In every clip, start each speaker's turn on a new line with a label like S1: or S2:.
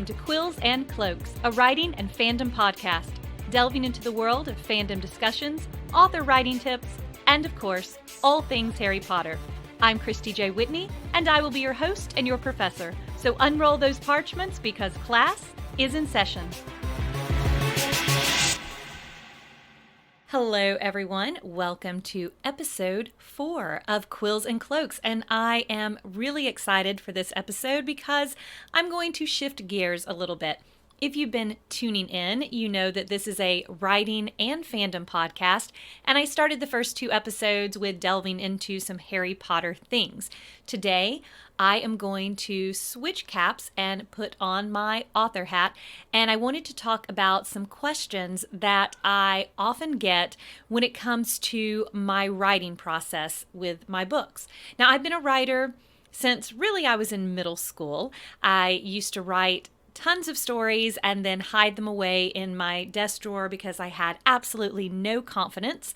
S1: welcome to Quills and Cloaks, a writing and fandom podcast, delving into the world of fandom discussions, author writing tips, and of course, all things Harry Potter. I'm Christi J. Whitney, and I will be your host and your professor, so unroll those parchments because class is in session. Hello everyone, welcome to episode 4 of Quills and Cloaks, and I am really excited for this episode because I'm going to shift gears a little bit. If you've been tuning in, you know that this is a writing and fandom podcast, and I started the first 2 episodes with delving into some Harry Potter things. Today, I am going to switch caps and put on my author hat, and I wanted to talk about some questions that I often get when it comes to my writing process with my books. Now, I've been a writer since really I was in middle school. I used to write tons of stories and then hide them away in my desk drawer because I had absolutely no confidence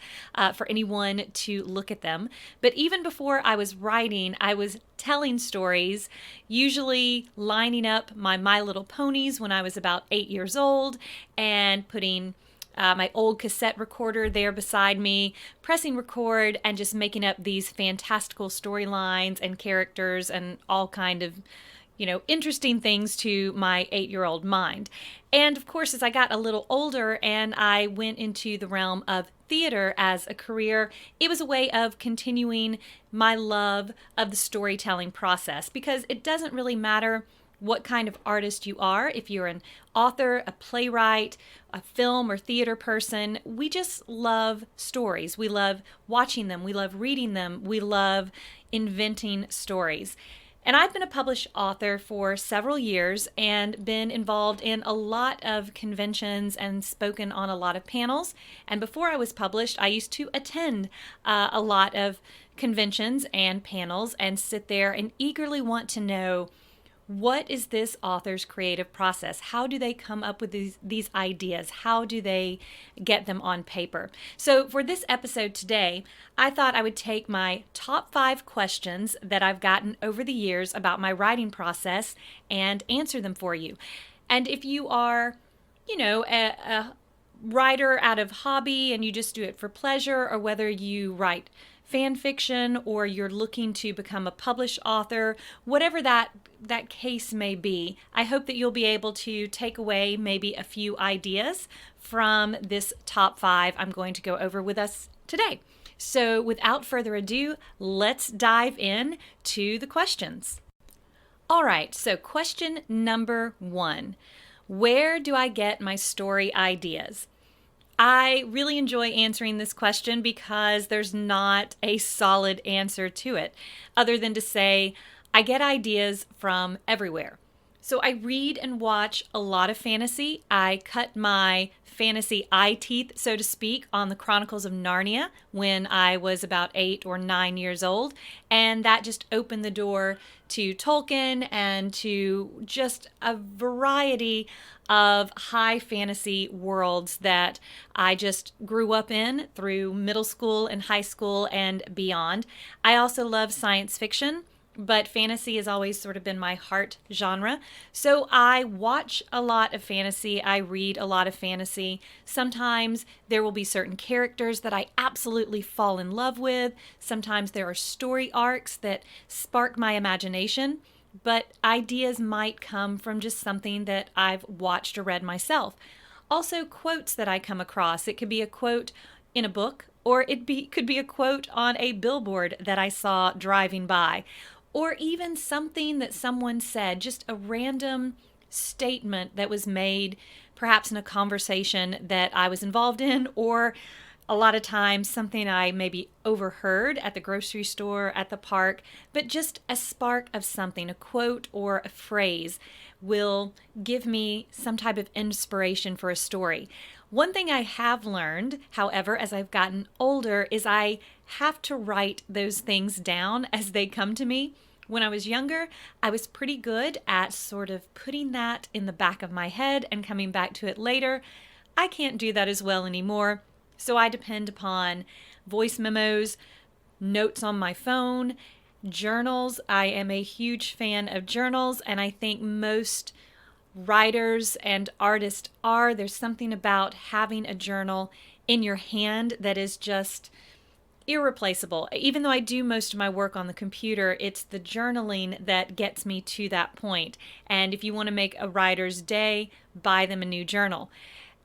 S1: for anyone to look at them. But even before I was writing, I was telling stories, usually lining up my My Little Ponies when I was about 8 years old and putting my old cassette recorder there beside me, pressing record and just making up these fantastical storylines and characters and all kind of interesting things to my 8-year-old mind. And of course, as I got a little older and I went into the realm of theater as a career, it was a way of continuing my love of the storytelling process, because it doesn't really matter what kind of artist you are. If you're an author, a playwright, a film or theater person, we just love stories. We love watching them. We love reading them. We love inventing stories. And I've been a published author for several years and been involved in a lot of conventions and spoken on a lot of panels. And before I was published, I used to attend a lot of conventions and panels and sit there and eagerly want to know, what is this author's creative process? How do they come up with these ideas? How do they get them on paper? So for this episode today, I thought I would take my top 5 questions that I've gotten over the years about my writing process and answer them for you. And if you are, a writer out of hobby and you just do it for pleasure, or whether you write fan fiction or you're looking to become a published author, whatever that case may be, I hope that you'll be able to take away maybe a few ideas from this top 5 I'm going to go over with us today. So without further ado, let's dive in to the questions. All right, so question number 1. Where do I get my story ideas? I really enjoy answering this question because there's not a solid answer to it, other than to say I get ideas from everywhere. So I read and watch a lot of fantasy. I cut my fantasy eye teeth, so to speak, on the Chronicles of Narnia when I was about 8 or 9 years old, and that just opened the door to Tolkien and to just a variety of high fantasy worlds that I just grew up in through middle school and high school and beyond. I also love science fiction, but fantasy has always sort of been my heart genre. So I watch a lot of fantasy. I read a lot of fantasy. Sometimes there will be certain characters that I absolutely fall in love with. Sometimes there are story arcs that spark my imagination. But ideas might come from just something that I've watched or read myself. Also, quotes that I come across. It could be a quote in a book, or could be a quote on a billboard that I saw driving by, or even something that someone said, just a random statement that was made perhaps in a conversation that I was involved in, or a lot of times something I maybe overheard at the grocery store, at the park, but just a spark of something, a quote or a phrase will give me some type of inspiration for a story. One thing I have learned, however, as I've gotten older, is I have to write those things down as they come to me. When I was younger, I was pretty good at sort of putting that in the back of my head and coming back to it later. I can't do that as well anymore. So I depend upon voice memos, notes on my phone, journals. I am a huge fan of journals, and I think most writers and artists are. There's something about having a journal in your hand that is just irreplaceable. Even though I do most of my work on the computer, it's the journaling that gets me to that point. And if you want to make a writer's day, buy them a new journal.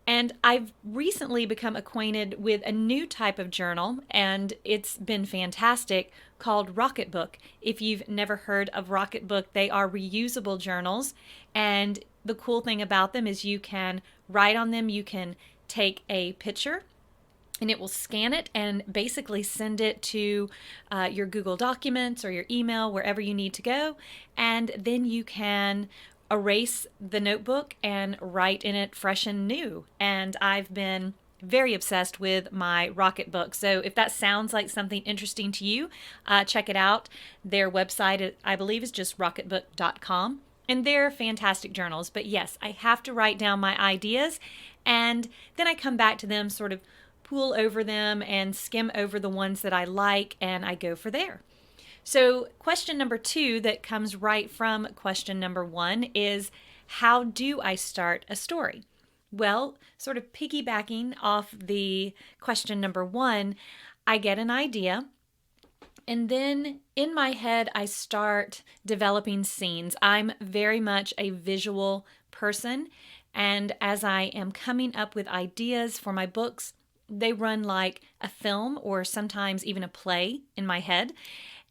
S1: And I've recently become acquainted with a new type of journal, and it's been fantastic, called Rocketbook. If you've never heard of Rocketbook, they are reusable journals. And the cool thing about them is you can write on them, you can take a picture, and it will scan it and basically send it to your Google Documents or your email, wherever you need to go. And then you can erase the notebook and write in it fresh and new. And I've been very obsessed with my Rocketbook. So if that sounds like something interesting to you, check it out. Their website, I believe, is just rocketbook.com. And they're fantastic journals. But yes, I have to write down my ideas, and then I come back to them, sort of pool over them and skim over the ones that I like, and I go for there. So question number 2 that comes right from question number 1 is, how do I start a story? Well, sort of piggybacking off the question number 1, I get an idea, and then in my head I start developing scenes. I'm very much a visual person, and as I am coming up with ideas for my books, they run like a film or sometimes even a play in my head.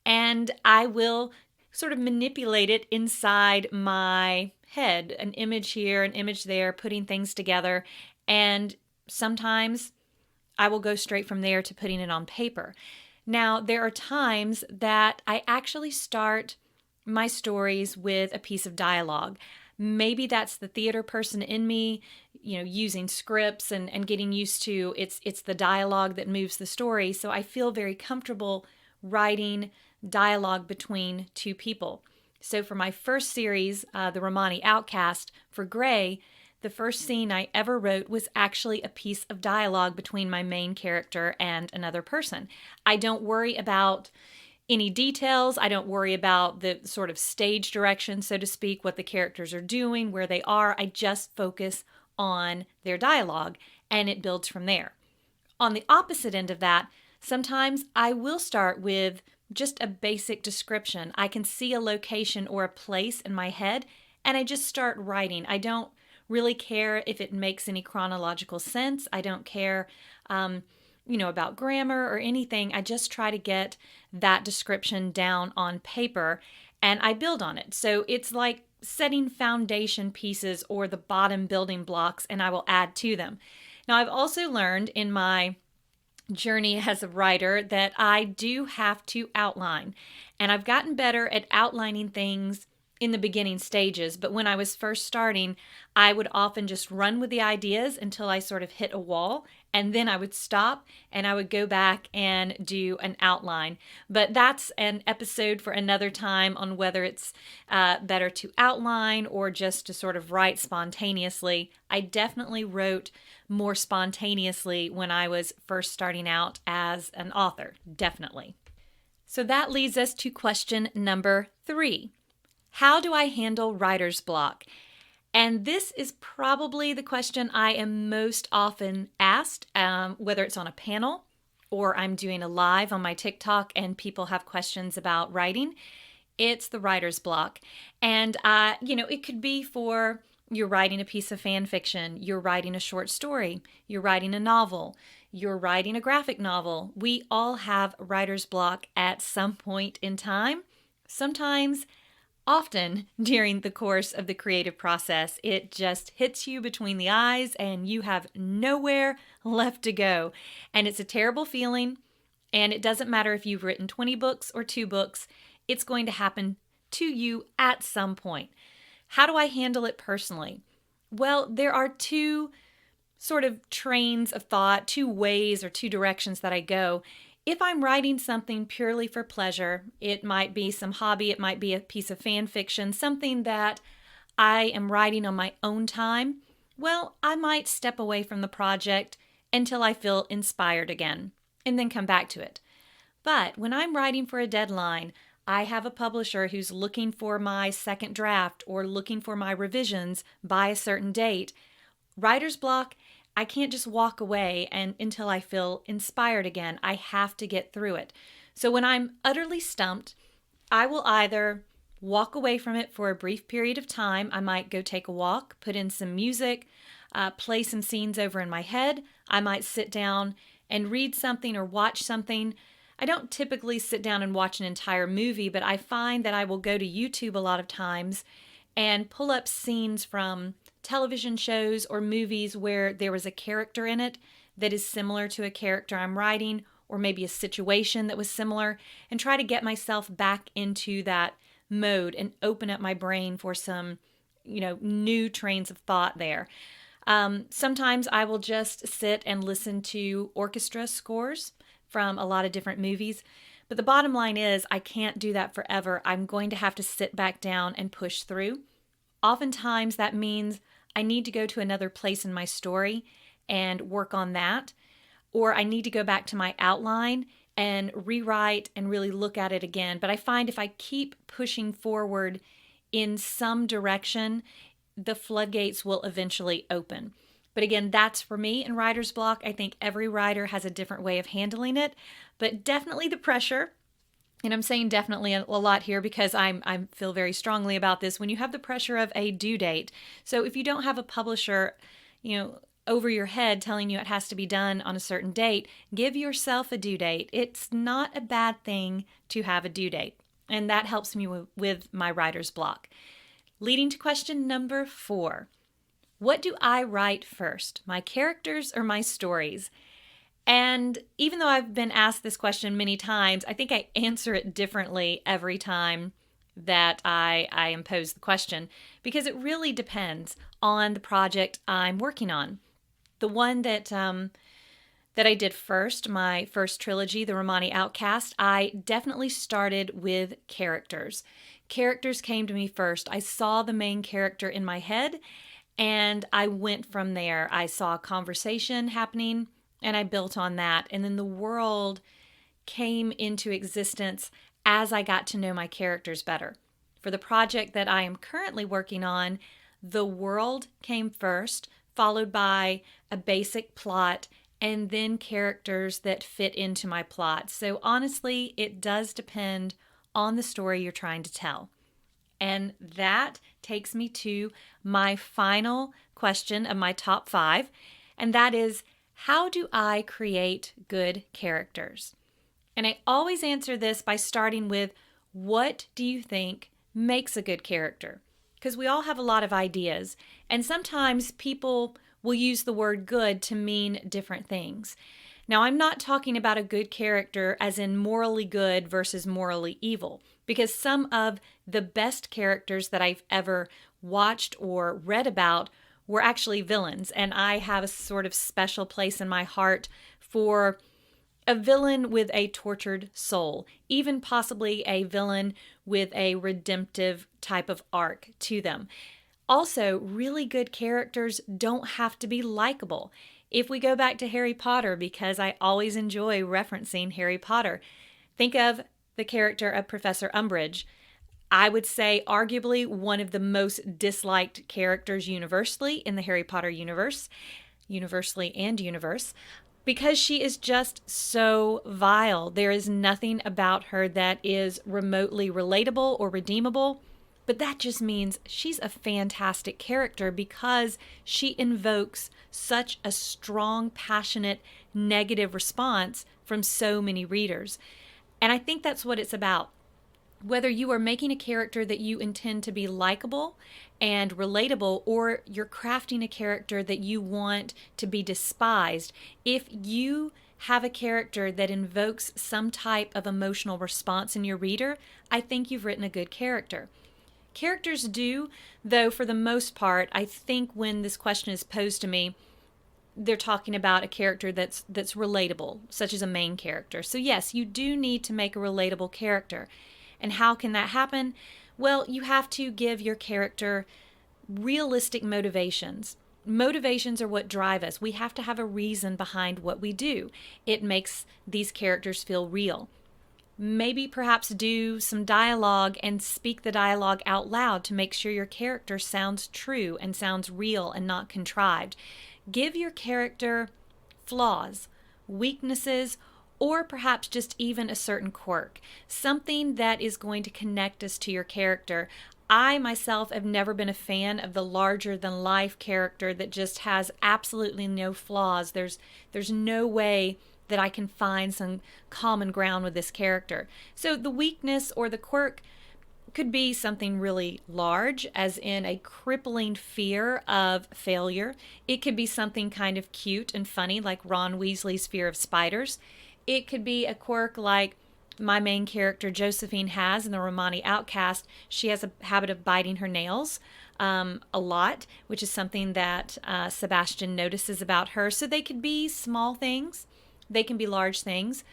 S1: And I will sort of manipulate it inside my head, an image here, an image there, putting things together. And sometimes I will go straight from there to putting it on paper. Now, there are times that I actually start my stories with a piece of dialogue. Maybe that's the theater person in me, using scripts and getting used to it's the dialogue that moves the story. So I feel very comfortable writing dialogue between two people. So for my first series, the Romani Outcast, for Gray, the first scene I ever wrote was actually a piece of dialogue between my main character and another person. I don't worry about any details. I don't worry about the sort of stage direction, so to speak, what the characters are doing, where they are. I just focus on their dialogue, and it builds from there. On the opposite end of that, sometimes I will start with just a basic description. I can see a location or a place in my head, and I just start writing. I don't really care if it makes any chronological sense. I don't care about grammar or anything. I just try to get that description down on paper, and I build on it. So it's like setting foundation pieces or the bottom building blocks, and I will add to them. Now, I've also learned in my journey as a writer that I do have to outline, and I've gotten better at outlining things in the beginning stages. But when I was first starting, I would often just run with the ideas until I sort of hit a wall, and then I would stop and I would go back and do an outline. But that's an episode for another time on whether it's better to outline or just to sort of write spontaneously. I definitely wrote more spontaneously when I was first starting out as an author, definitely. So that leads us to question number 3. How do I handle writer's block? And this is probably the question I am most often asked, whether it's on a panel or I'm doing a live on my TikTok and people have questions about writing. It's the writer's block. And, it could be for you're writing a piece of fan fiction, you're writing a short story, you're writing a novel, you're writing a graphic novel. We all have writer's block at some point in time. Sometimes, often during the course of the creative process, it just hits you between the eyes and you have nowhere left to go. And it's a terrible feeling. And it doesn't matter if you've written 20 books or 2 books, it's going to happen to you at some point. How do I handle it personally? Well, there are 2 sort of trains of thought, 2 ways or 2 directions that I go. If I'm writing something purely for pleasure, it might be some hobby, it might be a piece of fan fiction, something that I am writing on my own time, well, I might step away from the project until I feel inspired again, and then come back to it. But when I'm writing for a deadline, I have a publisher who's looking for my second draft or looking for my revisions by a certain date, writer's block, I can't just walk away and until I feel inspired again. I have to get through it. So when I'm utterly stumped, I will either walk away from it for a brief period of time. I might go take a walk, put in some music, play some scenes over in my head. I might sit down and read something or watch something. I don't typically sit down and watch an entire movie, but I find that I will go to YouTube a lot of times and pull up scenes from television shows or movies where there was a character in it that is similar to a character I'm writing, or maybe a situation that was similar, and try to get myself back into that mode and open up my brain for some, new trains of thought there. Sometimes I will just sit and listen to orchestra scores from a lot of different movies. But the bottom line is I can't do that forever. I'm going to have to sit back down and push through. Oftentimes that means I need to go to another place in my story and work on that. Or I need to go back to my outline and rewrite and really look at it again. But I find if I keep pushing forward in some direction, the floodgates will eventually open. But again, that's for me in writer's block. I think every writer has a different way of handling it, but definitely the pressure. And I'm saying definitely a lot here because I feel very strongly about this. When you have the pressure of a due date, so if you don't have a publisher, over your head telling you it has to be done on a certain date, give yourself a due date. It's not a bad thing to have a due date. And that helps me with my writer's block. Leading to question number 4. What do I write first, my characters or my stories? And even though I've been asked this question many times, I think I answer it differently every time that I impose the question, because it really depends on the project I'm working on. The one that I did first, my first trilogy, The Romani Outcast, I definitely started with characters. Characters came to me first. I saw the main character in my head, and I went from there. I saw a conversation happening, and I built on that. And then the world came into existence as I got to know my characters better. For the project that I am currently working on, the world came first, followed by a basic plot, and then characters that fit into my plot. So honestly, it does depend on the story you're trying to tell. And that takes me to my final question of my top 5, and that is, how do I create good characters? And I always answer this by starting with, what do you think makes a good character? Because we all have a lot of ideas, and sometimes people will use the word good to mean different things. Now, I'm not talking about a good character as in morally good versus morally evil, because some of the best characters that I've ever watched or read about were actually villains, and I have a sort of special place in my heart for a villain with a tortured soul, even possibly a villain with a redemptive type of arc to them. Also, really good characters don't have to be likable. If we go back to Harry Potter, because I always enjoy referencing Harry Potter, think of the character of Professor Umbridge. I would say arguably one of the most disliked characters universally in the Harry Potter universe, because she is just so vile. There is nothing about her that is remotely relatable or redeemable. But that just means she's a fantastic character because she invokes such a strong, passionate, negative response from so many readers. And I think that's what it's about. Whether you are making a character that you intend to be likable and relatable, or you're crafting a character that you want to be despised, if you have a character that invokes some type of emotional response in your reader, I think you've written a good character. Characters do, though for the most part, I think when this question is posed to me, they're talking about a character that's relatable, such as a main character. So yes, you do need to make a relatable character. And how can that happen? Well, you have to give your character realistic motivations. Motivations are what drive us. We have to have a reason behind what we do. It makes these characters feel real. Maybe perhaps do some dialogue and speak the dialogue out loud to make sure your character sounds true and sounds real and not contrived. Give your character flaws, weaknesses, or perhaps just even a certain quirk, something that is going to connect us to your character. I myself have never been a fan of the larger than life character that just has absolutely no flaws. There's no way that I can find some common ground with this character. So the weakness or the quirk could be something really large, as in a crippling fear of failure. It could be something kind of cute and funny, like Ron Weasley's fear of spiders. It could be a quirk like my main character Josephine has in the Romani Outcast. She has a habit of biting her nails a lot, which is something that Sebastian notices about her. So they could be small things. They can be large things.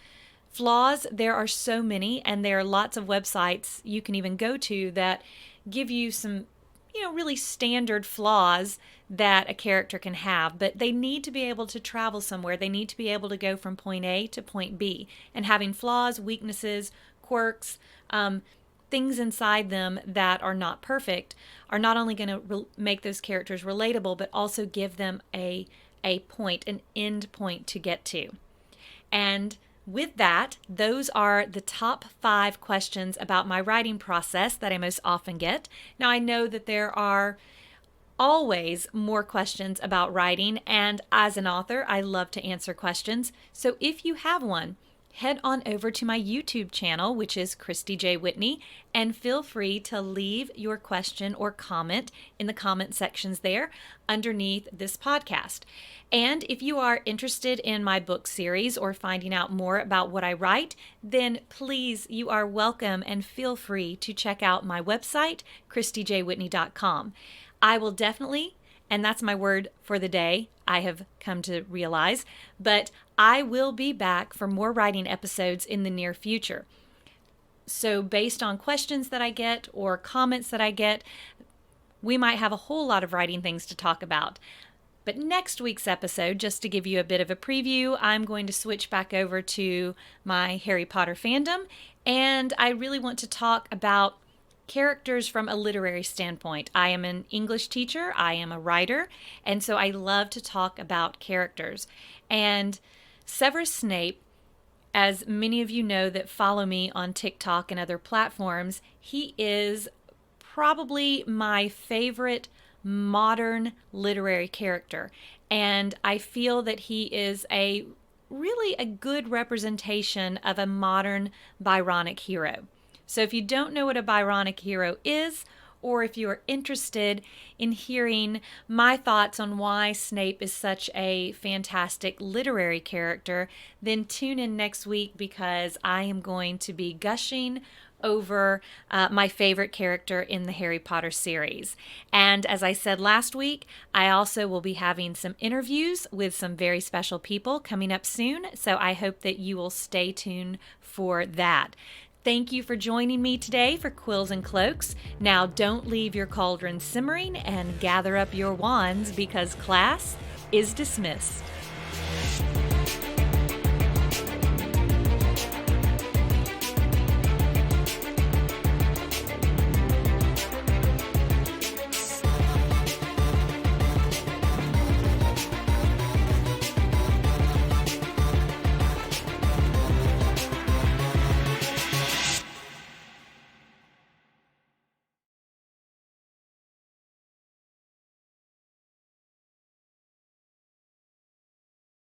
S1: Flaws, there are so many, and there are lots of websites you can even go to that give you some, really standard flaws that a character can have, but they need to be able to travel somewhere. They need to be able to go from point A to point B, and having flaws, weaknesses, quirks, things inside them that are not perfect are not only going to make those characters relatable, but also give them a point, an end point to get to. And with that, those are the top 5 questions about my writing process that I most often get. Now, I know that there are always more questions about writing, and as an author, I love to answer questions. So if you have one, head on over to my YouTube channel, which is Christi J. Whitney, and feel free to leave your question or comment in the comment sections there underneath this podcast. And if you are interested in my book series or finding out more about what I write, then please, you are welcome and feel free to check out my website, ChristiJWhitney.com. I will definitely, and that's my word for the day, I have come to realize, but I will be back for more writing episodes in the near future. So based on questions that I get or comments that I get, we might have a whole lot of writing things to talk about. But next week's episode, just to give you a bit of a preview, I'm going to switch back over to my Harry Potter fandom, and I really want to talk about characters from a literary standpoint. I am an English teacher, I am a writer, and so I love to talk about characters. And Severus Snape, as many of you know that follow me on TikTok and other platforms, he is probably my favorite modern literary character. And I feel that he is really a good representation of a modern Byronic hero. So if you don't know what a Byronic hero is, or if you are interested in hearing my thoughts on why Snape is such a fantastic literary character, then tune in next week because I am going to be gushing over my favorite character in the Harry Potter series. And as I said last week, I also will be having some interviews with some very special people coming up soon, so I hope that you will stay tuned for that. Thank you for joining me today for Quills and Cloaks. Now don't leave your cauldron simmering and gather up your wands because class is dismissed.